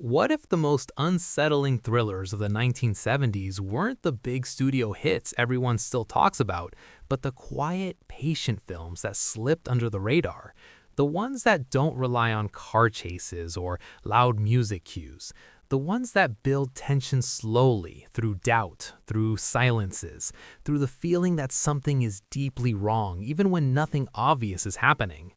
What if the most unsettling thrillers of the 1970s weren't the big studio hits everyone still talks about, but the quiet, patient films that slipped under the radar? The ones that don't rely on car chases or loud music cues. The ones that build tension slowly, through doubt, through silences, through the feeling that something is deeply wrong, even when nothing obvious is happening.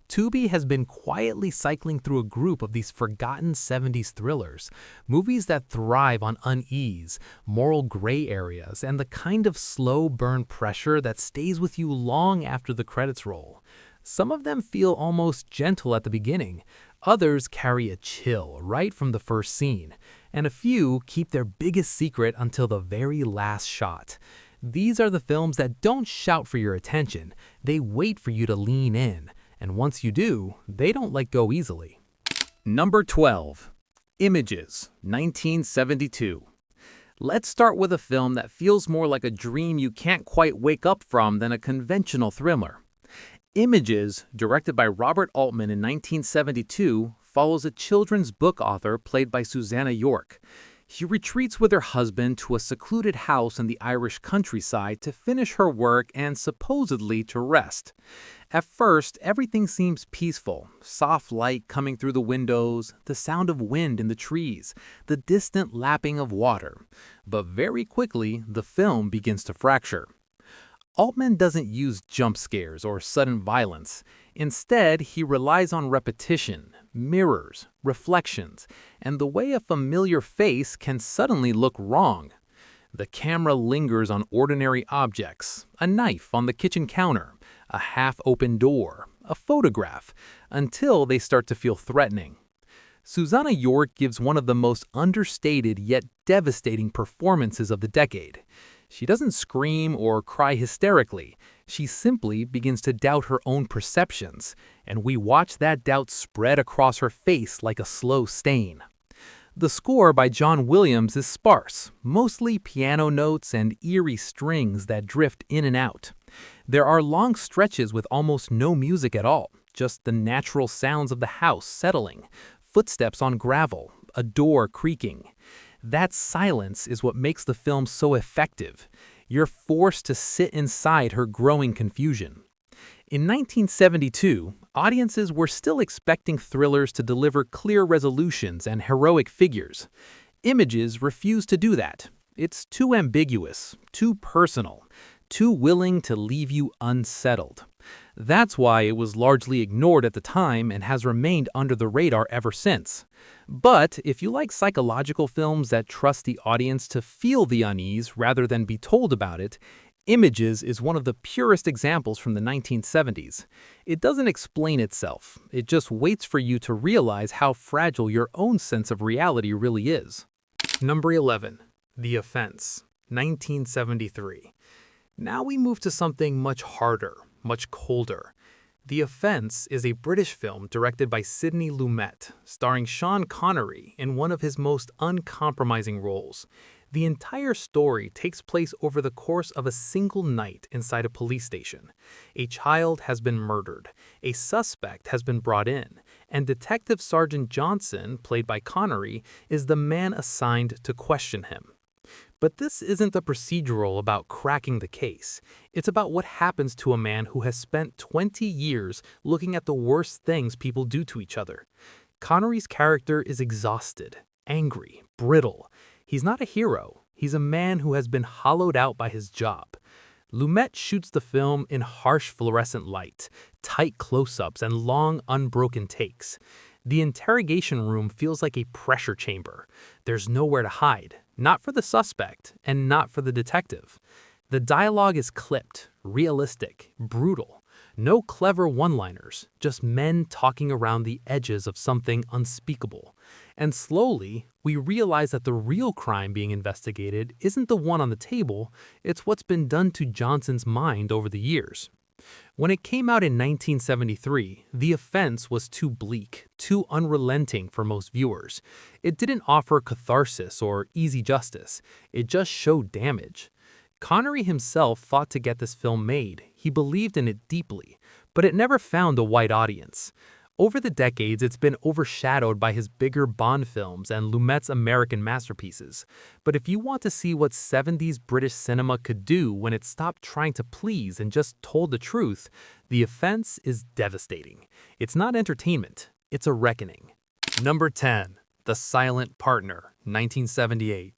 Tubi has been quietly cycling through a group of these forgotten 70s thrillers, movies that thrive on unease, moral gray areas, and the kind of slow burn pressure that stays with you long after the credits roll. Some of them feel almost gentle at the beginning, others carry a chill right from the first scene, and a few keep their biggest secret until the very last shot. These are the films that don't shout for your attention, they wait for you to lean in. And once you do, they don't let go easily. Number 12. Images, 1972. Let's start with a film that feels more like a dream you can't quite wake up from than a conventional thriller. Images, directed by Robert Altman in 1972, follows a children's book author played by Susanna York. She retreats with her husband to a secluded house in the Irish countryside to finish her work and supposedly to rest. At first, everything seems peaceful, soft light coming through the windows, the sound of wind in the trees, the distant lapping of water. But very quickly, the film begins to fracture. Altman doesn't use jump scares or sudden violence. Instead, he relies on repetition, mirrors, reflections, and the way a familiar face can suddenly look wrong. The camera lingers on ordinary objects, a knife on the kitchen counter, a half-open door, a photograph, until they start to feel threatening. Susanna York gives one of the most understated yet devastating performances of the decade. She doesn't scream or cry hysterically. She simply begins to doubt her own perceptions, and we watch that doubt spread across her face like a slow stain. The score by John Williams is sparse, mostly piano notes and eerie strings that drift in and out. There are long stretches with almost no music at all, just the natural sounds of the house settling, footsteps on gravel, a door creaking. That silence is what makes the film so effective. You're forced to sit inside her growing confusion. In 1972, audiences were still expecting thrillers to deliver clear resolutions and heroic figures. Images refuse to do that. It's too ambiguous, too personal, too willing to leave you unsettled. That's why it was largely ignored at the time and has remained under the radar ever since. But if you like psychological films that trust the audience to feel the unease rather than be told about it, Images is one of the purest examples from the 1970s. It doesn't explain itself, it just waits for you to realize how fragile your own sense of reality really is. Number 11. The Offense, 1973. Now we move to something much harder, much colder. The Offense is a British film directed by Sidney Lumet, starring Sean Connery in one of his most uncompromising roles. The entire story takes place over the course of a single night inside a police station. A child has been murdered, a suspect has been brought in, and Detective Sergeant Johnson, played by Connery, is the man assigned to question him. But this isn't a procedural about cracking the case. It's about what happens to a man who has spent 20 years looking at the worst things people do to each other. Connery's character is exhausted, angry, brittle. He's not a hero. He's a man who has been hollowed out by his job. Lumet shoots the film in harsh fluorescent light, tight close-ups, and long, unbroken takes. The interrogation room feels like a pressure chamber. There's nowhere to hide, not for the suspect, and not for the detective. The dialogue is clipped, realistic, brutal. No clever one-liners, just men talking around the edges of something unspeakable. And slowly, we realize that the real crime being investigated isn't the one on the table, it's what's been done to Johnson's mind over the years. When it came out in 1973, The Offense was too bleak, too unrelenting for most viewers. It didn't offer catharsis or easy justice, it just showed damage. Connery himself fought to get this film made. He believed in it deeply, but it never found a wide audience. Over the decades, it's been overshadowed by his bigger Bond films and Lumet's American masterpieces. But if you want to see what 70s British cinema could do when it stopped trying to please and just told the truth, the offense is devastating. It's not entertainment, it's a reckoning. Number 10. The Silent Partner, 1978.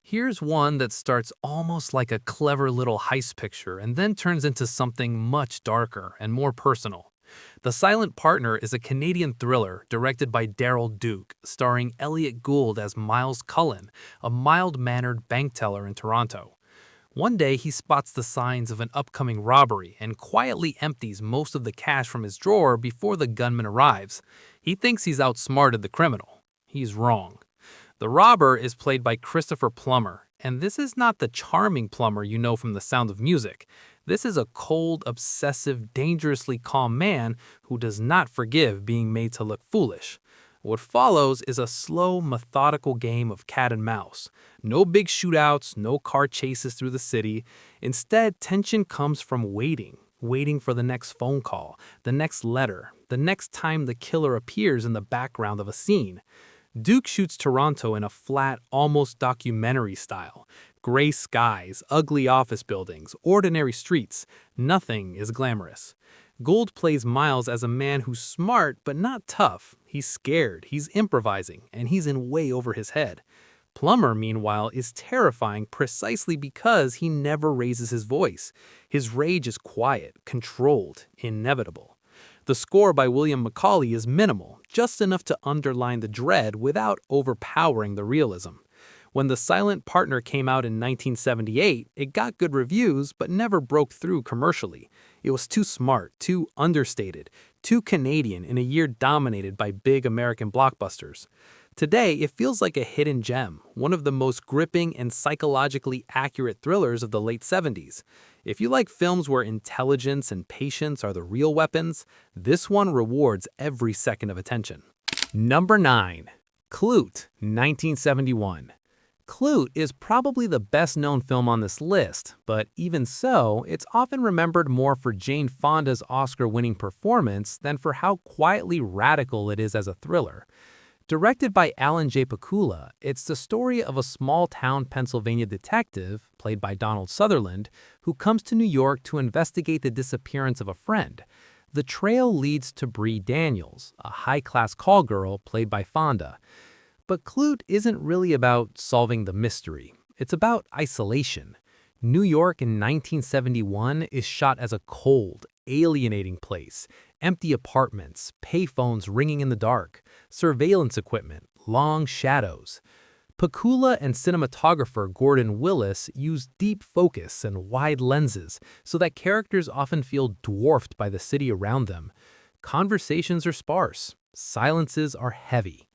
Here's one that starts almost like a clever little heist picture and then turns into something much darker and more personal. The Silent Partner is a Canadian thriller directed by Daryl Duke, starring Elliot Gould as Miles Cullen, a mild-mannered bank teller in Toronto. One day, he spots the signs of an upcoming robbery and quietly empties most of the cash from his drawer before the gunman arrives. He thinks he's outsmarted the criminal. He's wrong. The robber is played by Christopher Plummer, and this is not the charming Plummer you know from The Sound of Music. This is a cold, obsessive, dangerously calm man who does not forgive being made to look foolish. What follows is a slow, methodical game of cat and mouse. No big shootouts, no car chases through the city. Instead, tension comes from waiting for the next phone call, the next letter, the next time the killer appears in the background of a scene. Duke shoots Toronto in a flat, almost documentary style. Gray skies, ugly office buildings, ordinary streets. Nothing is glamorous. Gould plays Miles as a man who's smart but not tough. He's scared, he's improvising, and he's in way over his head. Plummer, meanwhile, is terrifying precisely because he never raises his voice. His rage is quiet, controlled, inevitable. The score by William Macaulay is minimal, just enough to underline the dread without overpowering the realism. When The Silent Partner came out in 1978, it got good reviews but never broke through commercially. It was too smart, too understated, too Canadian in a year dominated by big American blockbusters. Today, it feels like a hidden gem, one of the most gripping and psychologically accurate thrillers of the late 70s. If you like films where intelligence and patience are the real weapons, this one rewards every second of attention. Number 9. Klute, 1971. Klute is probably the best-known film on this list, but even so, it's often remembered more for Jane Fonda's Oscar-winning performance than for how quietly radical it is as a thriller. Directed by J Pakula, it's the story of a small-town Pennsylvania detective, played by Donald Sutherland, who comes to New York to investigate the disappearance of a friend. The trail leads to Bree Daniels, a high-class call girl played by Fonda. But Klute isn't really about solving the mystery. It's about isolation. New York in 1971 is shot as a cold, alienating place. Empty apartments, payphones ringing in the dark, surveillance equipment, long shadows. Pakula and cinematographer Gordon Willis use deep focus and wide lenses so that characters often feel dwarfed by the city around them. Conversations are sparse. Silences are heavy.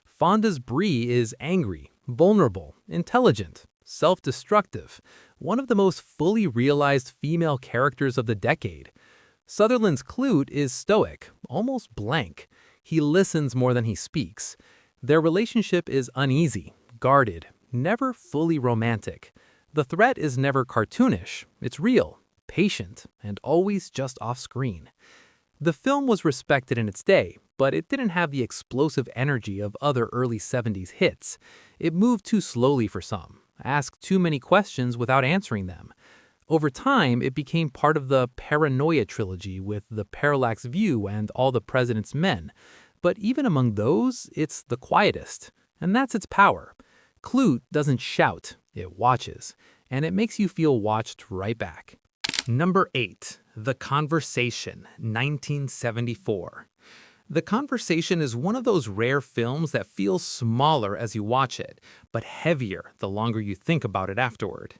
Fonda's Bree is angry, vulnerable, intelligent, self-destructive, one of the most fully realized female characters of the decade. Sutherland's Klute is stoic, almost blank. He listens more than he speaks. Their relationship is uneasy, guarded, never fully romantic. The threat is never cartoonish. It's real, patient, and always just off-screen. The film was respected in its day, but it didn't have the explosive energy of other early 70s hits. It moved too slowly for some, asked too many questions without answering them. Over time, it became part of the Paranoia trilogy with The Parallax View and All the President's Men. But even among those, it's the quietest. And that's its power. Klute doesn't shout, it watches. And it makes you feel watched right back. Number 8. The Conversation, 1974. The Conversation is one of those rare films that feels smaller as you watch it, but heavier the longer you think about it afterward.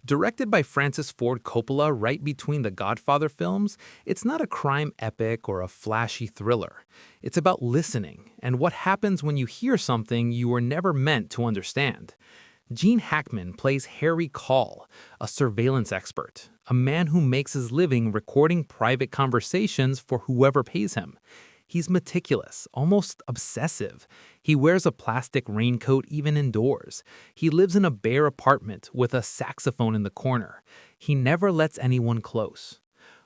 Directed by Francis Ford Coppola right between the Godfather films, it's not a crime epic or a flashy thriller. It's about listening and what happens when you hear something you were never meant to understand. Gene Hackman plays Harry Call, a surveillance expert, a man who makes his living recording private conversations for whoever pays him. He's meticulous, almost obsessive. He wears a plastic raincoat even indoors. He lives in a bare apartment with a saxophone in the corner. He never lets anyone close.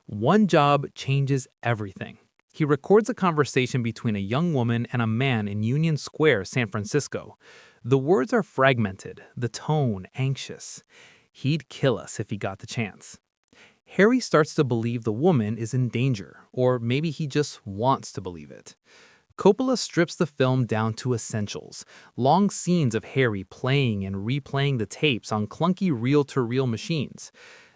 One job changes everything. He records a conversation between a young woman and a man in Union Square, San Francisco. The words are fragmented, the tone anxious. He'd kill us if he got the chance. Harry starts to believe the woman is in danger, or maybe he just wants to believe it. Coppola strips the film down to essentials, long scenes of Harry playing and replaying the tapes on clunky reel-to-reel machines.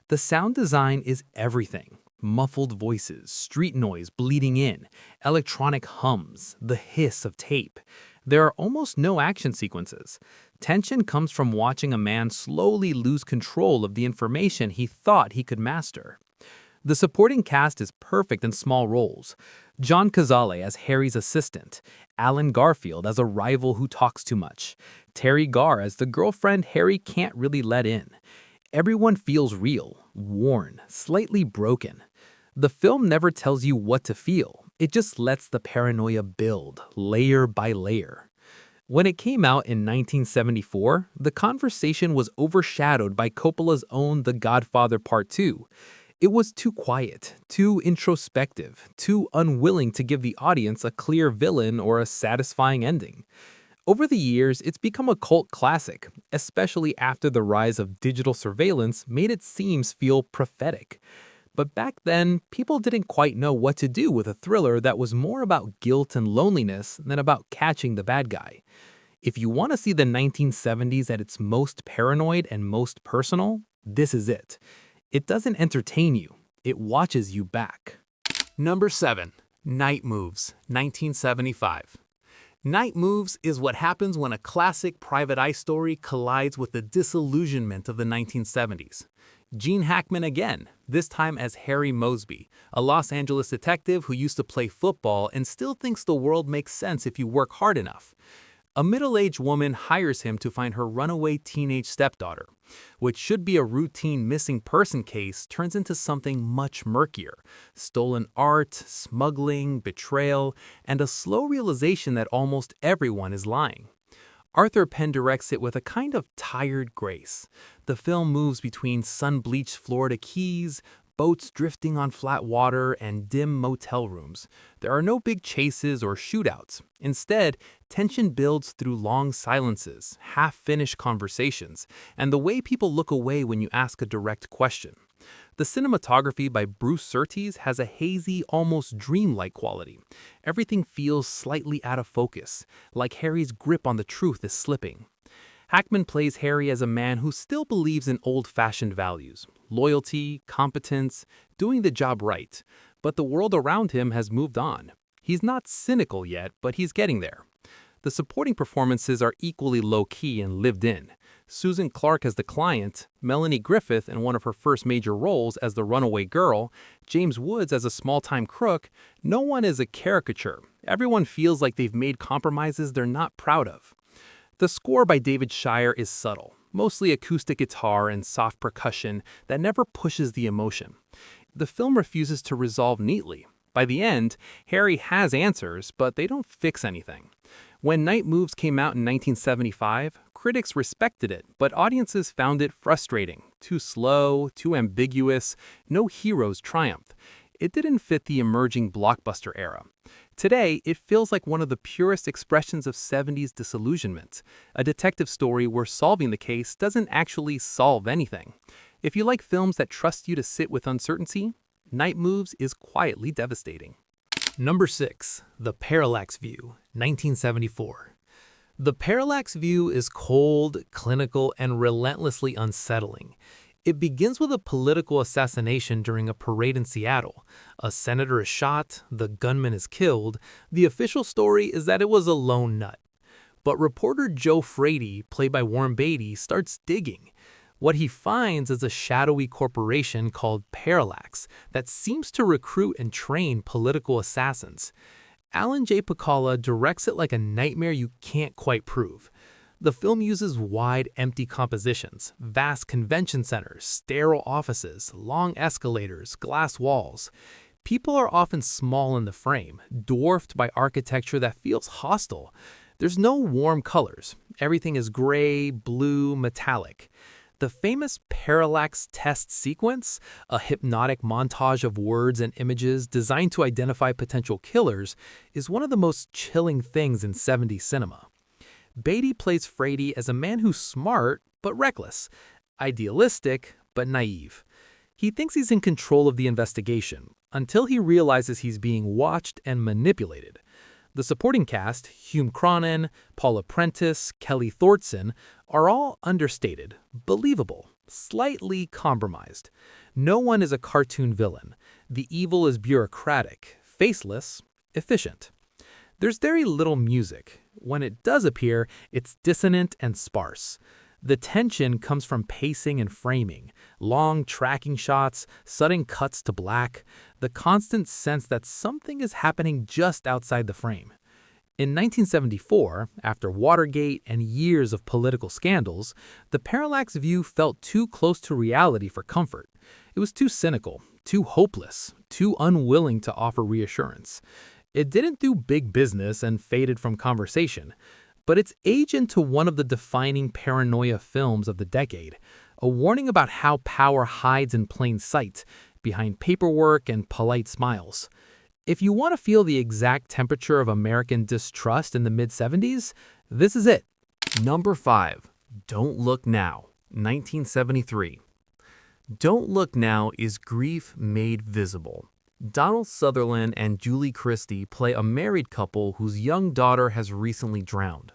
The sound design is everything. Muffled voices, street noise bleeding in, electronic hums, the hiss of tape. There are almost no action sequences. Tension comes from watching a man slowly lose control of the information he thought he could master. The supporting cast is perfect in small roles. John Cazale as Harry's assistant, Alan Garfield as a rival who talks too much, Terry Garr as the girlfriend Harry can't really let in. Everyone feels real, worn, slightly broken. The film never tells you what to feel. It just lets the paranoia build, layer by layer. When it came out in 1974, the conversation was overshadowed by Coppola's own The Godfather Part 2. It was too quiet, too introspective, too unwilling to give the audience a clear villain or a satisfying ending. Over the years, it's become a cult classic, especially after the rise of digital surveillance made its themes feel prophetic. But back then, people didn't quite know what to do with a thriller that was more about guilt and loneliness than about catching the bad guy. If you want to see the 1970s at its most paranoid and most personal, this is it. It doesn't entertain you, it watches you back. Number 7. Night Moves, 1975. Night Moves is what happens when a classic private eye story collides with the disillusionment of the 1970s. Gene Hackman again, this time as Harry Mosby, a Los Angeles detective who used to play football and still thinks the world makes sense if you work hard enough. A middle-aged woman hires him to find her runaway teenage stepdaughter. What should be a routine missing person case turns into something much murkier. Stolen art, smuggling, betrayal, and a slow realization that almost everyone is lying. Arthur Penn directs it with a kind of tired grace. The film moves between sun-bleached Florida keys, boats drifting on flat water, and dim motel rooms. There are no big chases or shootouts. Instead, tension builds through long silences, half-finished conversations, and the way people look away when you ask a direct question. The cinematography by Bruce Surtees has a hazy, almost dreamlike quality. Everything feels slightly out of focus, like Harry's grip on the truth is slipping. Hackman plays Harry as a man who still believes in old-fashioned values, loyalty, competence, doing the job right, but the world around him has moved on. He's not cynical yet, but he's getting there. The supporting performances are equally low-key and lived in. Susan Clark as the client, Melanie Griffith in one of her first major roles as the runaway girl, James Woods as a small-time crook. No one is a caricature. Everyone feels like they've made compromises they're not proud of. The score by David Shire is subtle, mostly acoustic guitar and soft percussion that never pushes the emotion. The film refuses to resolve neatly. By the end, Harry has answers, but they don't fix anything. When Night Moves came out in 1975, critics respected it, but audiences found it frustrating, too slow, too ambiguous, no hero's triumph. It didn't fit the emerging blockbuster era. Today, it feels like one of the purest expressions of 70s disillusionment, a detective story where solving the case doesn't actually solve anything. If you like films that trust you to sit with uncertainty, Night Moves is quietly devastating. Number 6. The Parallax View, 1974. The Parallax View is cold, clinical, and relentlessly unsettling. It begins with a political assassination during a parade in Seattle. A senator is shot, the gunman is killed. The official story is that it was a lone nut. But reporter Joe Frady, played by Warren Beatty, starts digging. What he finds is a shadowy corporation called Parallax that seems to recruit and train political assassins. J Pakula directs it like a nightmare you can't quite prove. The film uses wide, empty compositions, vast convention centers, sterile offices, long escalators, glass walls. People are often small in the frame, dwarfed by architecture that feels hostile. There's no warm colors. Everything is gray, blue, metallic. The famous parallax test sequence, a hypnotic montage of words and images designed to identify potential killers, is one of the most chilling things in 70s cinema. Beatty plays Frady as a man who's smart but reckless, idealistic but naive. He thinks he's in control of the investigation until he realizes he's being watched and manipulated. The supporting cast, Hume Cronyn, Paula Prentice, Kelly Thornton, are all understated, believable, slightly compromised. No one is a cartoon villain. The evil is bureaucratic, faceless, efficient. There's very little music. When it does appear, it's dissonant and sparse. The tension comes from pacing and framing, long tracking shots, sudden cuts to black, the constant sense that something is happening just outside the frame. In 1974, after Watergate and years of political scandals, the Parallax View felt too close to reality for comfort. It was too cynical, too hopeless, too unwilling to offer reassurance. It didn't do big business and faded from conversation, but it's aged into one of the defining Paranoia films of the decade, a warning about how power hides in plain sight, behind paperwork and polite smiles. If you want to feel the exact temperature of American distrust in the mid-70s, this is it. Number 5. Don't Look Now, 1973. Don't Look Now is grief made visible. Donald Sutherland and Julie Christie play a married couple whose young daughter has recently drowned.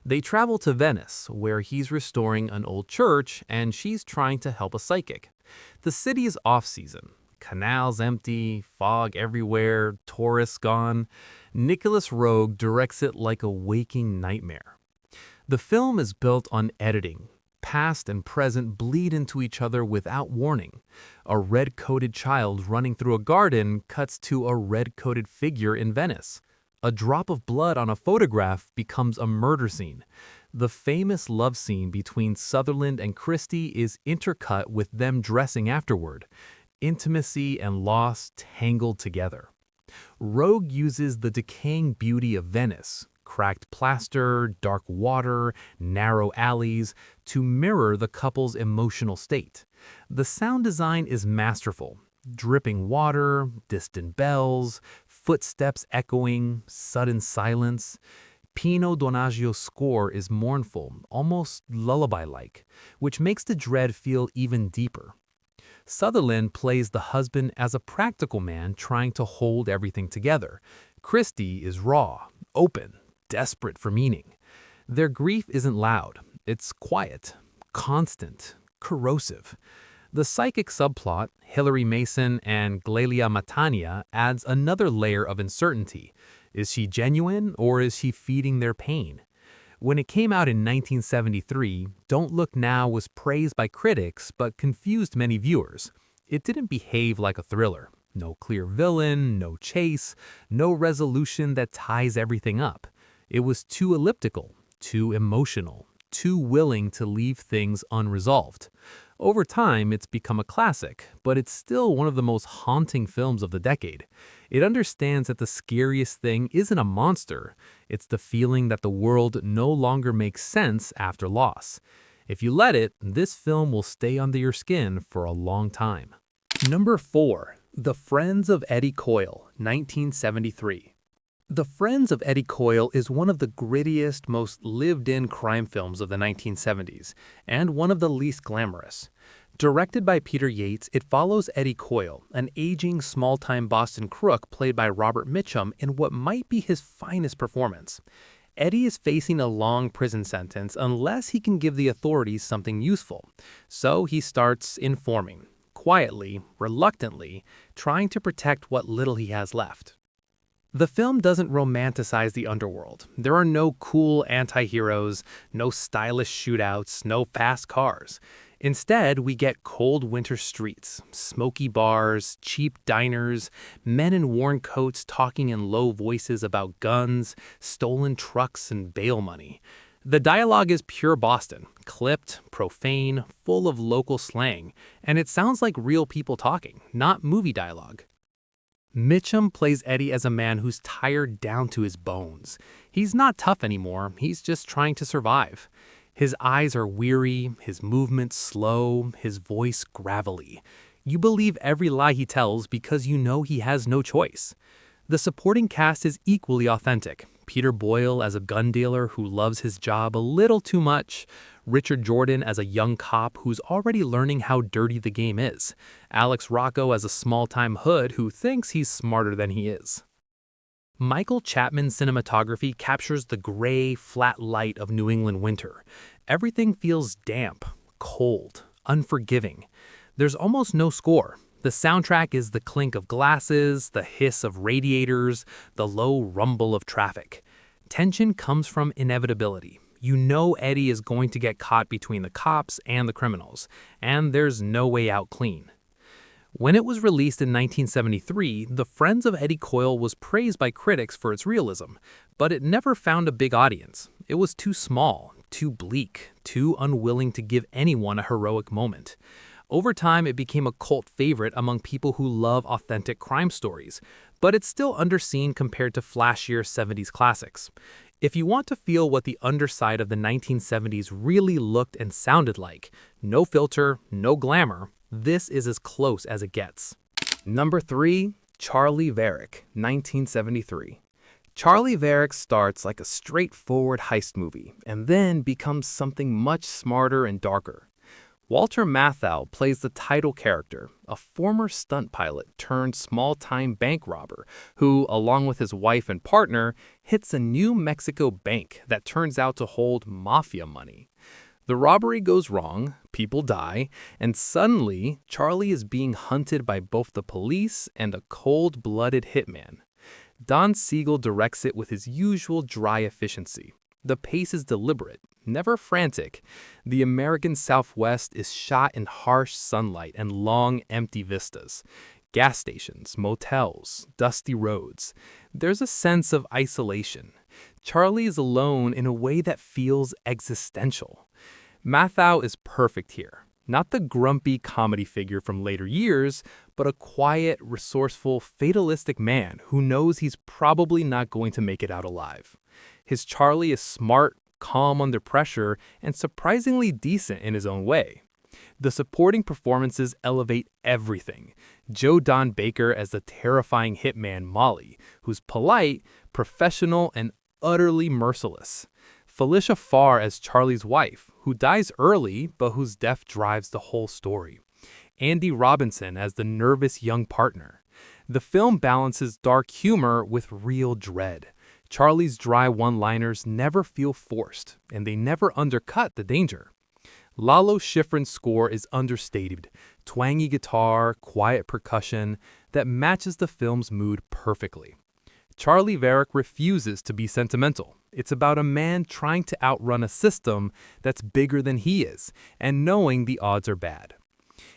They travel to Venice, where he's restoring an old church and she's trying to help a psychic. The city is off-season. Canals empty, fog everywhere, tourists gone. Nicholas Roeg directs it like a waking nightmare. The film is built on editing. Past and present bleed into each other without warning. A red-coated child running through a garden cuts to a red-coated figure in Venice. A drop of blood on a photograph becomes a murder scene. The famous love scene between Sutherland and Christie is intercut with them dressing afterward. Intimacy and loss tangled together. Roeg uses the decaying beauty of Venice, cracked plaster, dark water, narrow alleys, to mirror the couple's emotional state. The sound design is masterful. Dripping water, distant bells, footsteps echoing, sudden silence. Pino Donaggio's score is mournful, almost lullaby-like, which makes the dread feel even deeper. Sutherland plays the husband as a practical man trying to hold everything together. Christie is raw, open, desperate for meaning. Their grief isn't loud. It's quiet, constant, corrosive. The psychic subplot, Hilary Mason and Glalia Matania, adds another layer of uncertainty. Is she genuine or is she feeding their pain? When it came out in 1973, Don't Look Now was praised by critics but confused many viewers. It didn't behave like a thriller. No clear villain, no chase, no resolution that ties everything up. It was too elliptical, too emotional, too willing to leave things unresolved. Over time, it's become a classic, but it's still one of the most haunting films of the decade. It understands that the scariest thing isn't a monster, it's the feeling that the world no longer makes sense after loss. If you let it, this film will stay under your skin for a long time. Number 4. The Friends of Eddie Coyle, 1973. The Friends of Eddie Coyle is one of the grittiest, most lived-in crime films of the 1970s, and one of the least glamorous. Directed by Peter Yates, it follows Eddie Coyle, an aging, small-time Boston crook played by Robert Mitchum in what might be his finest performance. Eddie is facing a long prison sentence unless he can give the authorities something useful, so he starts informing, quietly, reluctantly, trying to protect what little he has left. The film doesn't romanticize the underworld. There are no cool anti-heroes, no stylish shootouts, no fast cars. Instead, we get cold winter streets, smoky bars, cheap diners, men in worn coats talking in low voices about guns, stolen trucks, and bail money. The dialogue is pure Boston, clipped, profane, full of local slang, and it sounds like real people talking, not movie dialogue. Mitchum plays Eddie as a man who's tired down to his bones. He's not tough anymore, he's just trying to survive. His eyes are weary, his movements slow, his voice gravelly. You believe every lie he tells because you know he has no choice. The supporting cast is equally authentic. Peter Boyle as a gun dealer who loves his job a little too much. Richard Jordan as a young cop who's already learning how dirty the game is. Alex Rocco as a small-time hood who thinks he's smarter than he is. Michael Chapman's cinematography captures the gray, flat light of New England winter. Everything feels damp, cold, unforgiving. There's almost no score. The soundtrack is the clink of glasses, the hiss of radiators, the low rumble of traffic. Tension comes from inevitability. You know Eddie is going to get caught between the cops and the criminals, and there's no way out clean. When it was released in 1973, The Friends of Eddie Coyle was praised by critics for its realism, but it never found a big audience. It was too small, too bleak, too unwilling to give anyone a heroic moment. Over time, it became a cult favorite among people who love authentic crime stories, but it's still underseen compared to flashier 70s classics. If you want to feel what the underside of the 1970s really looked and sounded like, no filter, no glamour, this is as close as it gets. Number 3, Charlie Varick, 1973. Charlie Varick starts like a straightforward heist movie and then becomes something much smarter and darker. Walter Matthau plays the title character, a former stunt pilot turned small-time bank robber who, along with his wife and partner, hits a New Mexico bank that turns out to hold mafia money. The robbery goes wrong, people die, and suddenly Charlie is being hunted by both the police and a cold-blooded hitman. Don Siegel directs it with his usual dry efficiency. The pace is deliberate, never frantic. The American Southwest is shot in harsh sunlight and long, empty vistas. Gas stations, motels, dusty roads. There's a sense of isolation. Charlie is alone in a way that feels existential. Matthau is perfect here. Not the grumpy comedy figure from later years, but a quiet, resourceful, fatalistic man who knows he's probably not going to make it out alive. His Charlie is smart, calm under pressure, and surprisingly decent in his own way. The supporting performances elevate everything. Joe Don Baker as the terrifying hitman Molly, who's polite, professional, and utterly merciless. Felicia Farr as Charlie's wife, who dies early but whose death drives the whole story. Andy Robinson as the nervous young partner. The film balances dark humor with real dread. Charlie's dry one-liners never feel forced, and they never undercut the danger. Lalo Schifrin's score is understated, twangy guitar, quiet percussion that matches the film's mood perfectly. Charlie Varick refuses to be sentimental. It's about a man trying to outrun a system that's bigger than he is, and knowing the odds are bad.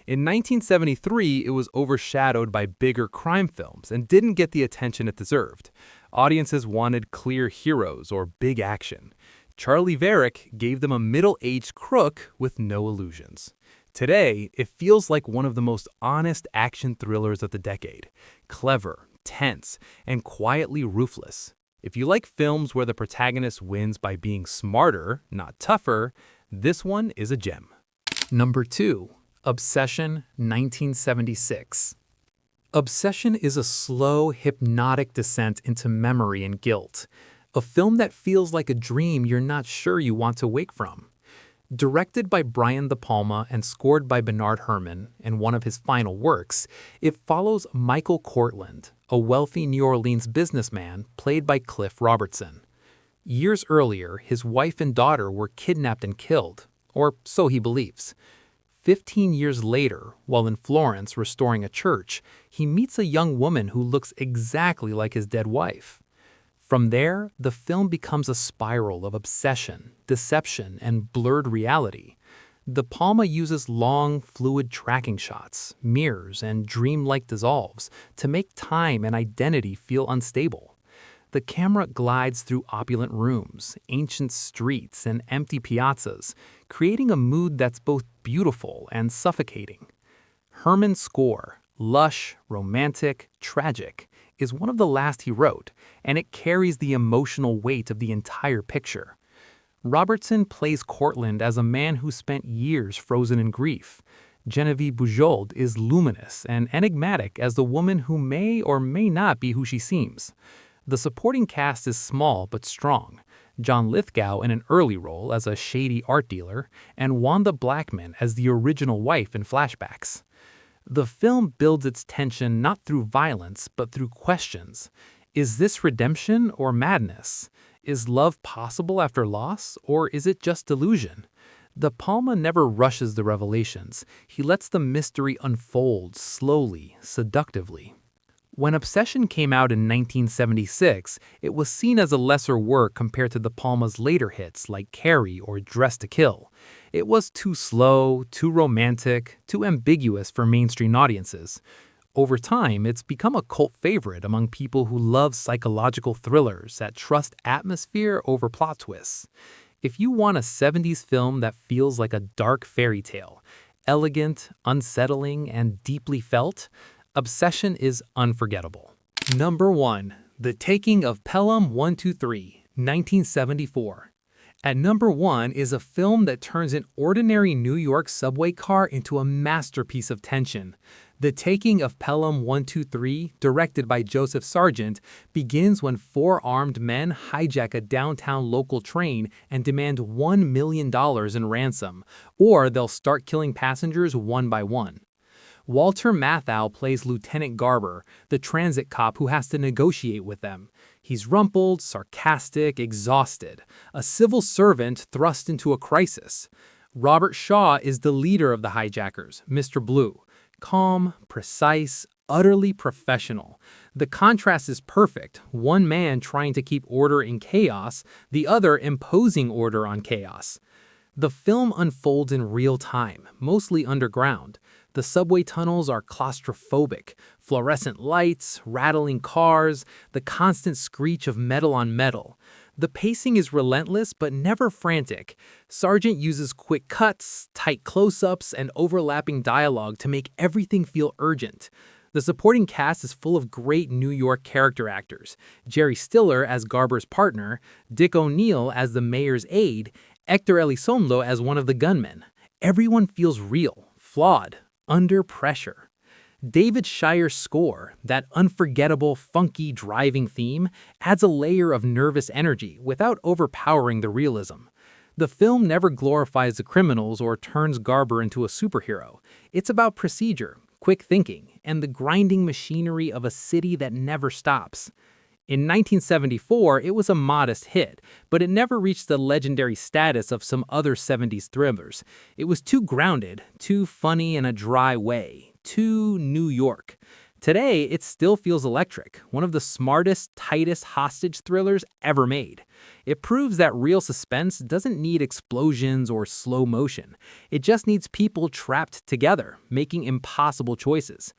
In 1973, it was overshadowed by bigger crime films and didn't get the attention it deserved. Audiences wanted clear heroes or big action. Charlie Varick gave them a middle-aged crook with no illusions. Today, it feels like one of the most honest action thrillers of the decade. Clever, tense, and quietly ruthless. If you like films where the protagonist wins by being smarter, not tougher, this one is a gem. Number 2. Obsession, 1976. Obsession is a slow, hypnotic descent into memory and guilt. A film that feels like a dream you're not sure you want to wake from. Directed by Brian De Palma and scored by Bernard Herrmann in one of his final works, it follows Michael Cortland, a wealthy New Orleans businessman played by Cliff Robertson. Years earlier, his wife and daughter were kidnapped and killed, or so he believes. 15 years later, while in Florence restoring a church, he meets a young woman who looks exactly like his dead wife. From there, the film becomes a spiral of obsession, deception, and blurred reality. De Palma uses long, fluid tracking shots, mirrors, and dreamlike dissolves to make time and identity feel unstable. The camera glides through opulent rooms, ancient streets, and empty piazzas, creating a mood that's both beautiful and suffocating. Herrmann's score, lush, romantic, tragic, is one of the last he wrote, and it carries the emotional weight of the entire picture. Robertson plays Cortland as a man who spent years frozen in grief. Genevieve Bujold is luminous and enigmatic as the woman who may or may not be who she seems. The supporting cast is small but strong. John Lithgow in an early role as a shady art dealer, and Wanda Blackman as the original wife in flashbacks. The film builds its tension not through violence but through questions. Is this redemption or madness? Is love possible after loss, or is it just delusion? De Palma never rushes the revelations. He lets the mystery unfold slowly, seductively. When Obsession came out in 1976, it was seen as a lesser work compared to De Palma's later hits like Carrie or Dress to Kill. It was too slow, too romantic, too ambiguous for mainstream audiences. Over time, it's become a cult favorite among people who love psychological thrillers that trust atmosphere over plot twists. If you want a 70s film that feels like a dark fairy tale, elegant, unsettling, and deeply felt, Obsession is unforgettable. Number 1. The Taking of Pelham 123, 1974. At number 1 is a film that turns an ordinary New York subway car into a masterpiece of tension. The Taking of Pelham 123, directed by Joseph Sargent, begins when four armed men hijack a downtown local train and demand $1 million in ransom, or they'll start killing passengers one by one. Walter Matthau plays Lieutenant Garber, the transit cop who has to negotiate with them. He's rumpled, sarcastic, exhausted, a civil servant thrust into a crisis. Robert Shaw is the leader of the hijackers, Mr. Blue. Calm, precise, utterly professional. The contrast is perfect, one man trying to keep order in chaos, the other imposing order on chaos. The film unfolds in real time, mostly underground. The subway tunnels are claustrophobic, fluorescent lights, rattling cars, the constant screech of metal on metal. The pacing is relentless but never frantic. Sargent uses quick cuts, tight close-ups, and overlapping dialogue to make everything feel urgent. The supporting cast is full of great New York character actors. Jerry Stiller as Garber's partner, Dick O'Neill as the mayor's aide, Hector Elizondo as one of the gunmen. Everyone feels real, flawed, under pressure. David Shire's score, that unforgettable, funky, driving theme, adds a layer of nervous energy without overpowering the realism. The film never glorifies the criminals or turns Garber into a superhero. It's about procedure, quick thinking, and the grinding machinery of a city that never stops. In 1974, it was a modest hit, but it never reached the legendary status of some other 70s thrillers. It was too grounded, too funny in a dry way, too New York. Today, it still feels electric, one of the smartest, tightest hostage thrillers ever made. It proves that real suspense doesn't need explosions or slow motion. It just needs people trapped together, making impossible choices.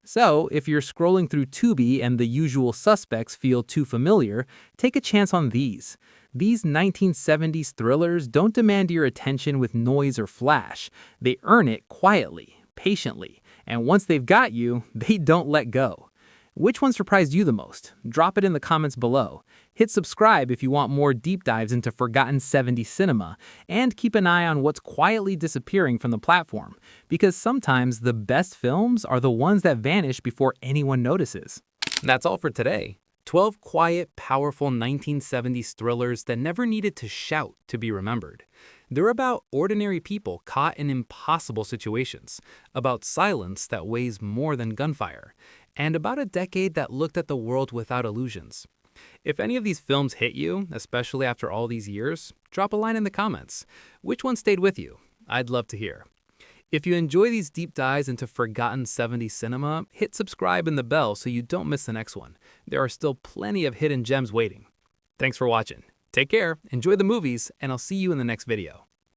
So, if you're scrolling through Tubi and The Usual Suspects feel too familiar, take a chance on these. These 1970s thrillers don't demand your attention with noise or flash. They earn it quietly, patiently, and once they've got you, they don't let go. Which one surprised you the most? Drop it in the comments below. Hit subscribe if you want more deep dives into forgotten 70s cinema, and keep an eye on what's quietly disappearing from the platform, because sometimes the best films are the ones that vanish before anyone notices. That's all for today. 12 quiet, powerful 1970s thrillers that never needed to shout to be remembered. They're about ordinary people caught in impossible situations, about silence that weighs more than gunfire, and about a decade that looked at the world without illusions. If any of these films hit you, especially after all these years, drop a line in the comments. Which one stayed with you? I'd love to hear. If you enjoy these deep dives into forgotten 70s cinema, hit subscribe and the bell so you don't miss the next one. There are still plenty of hidden gems waiting. Thanks for watching. Take care, enjoy the movies, and I'll see you in the next video.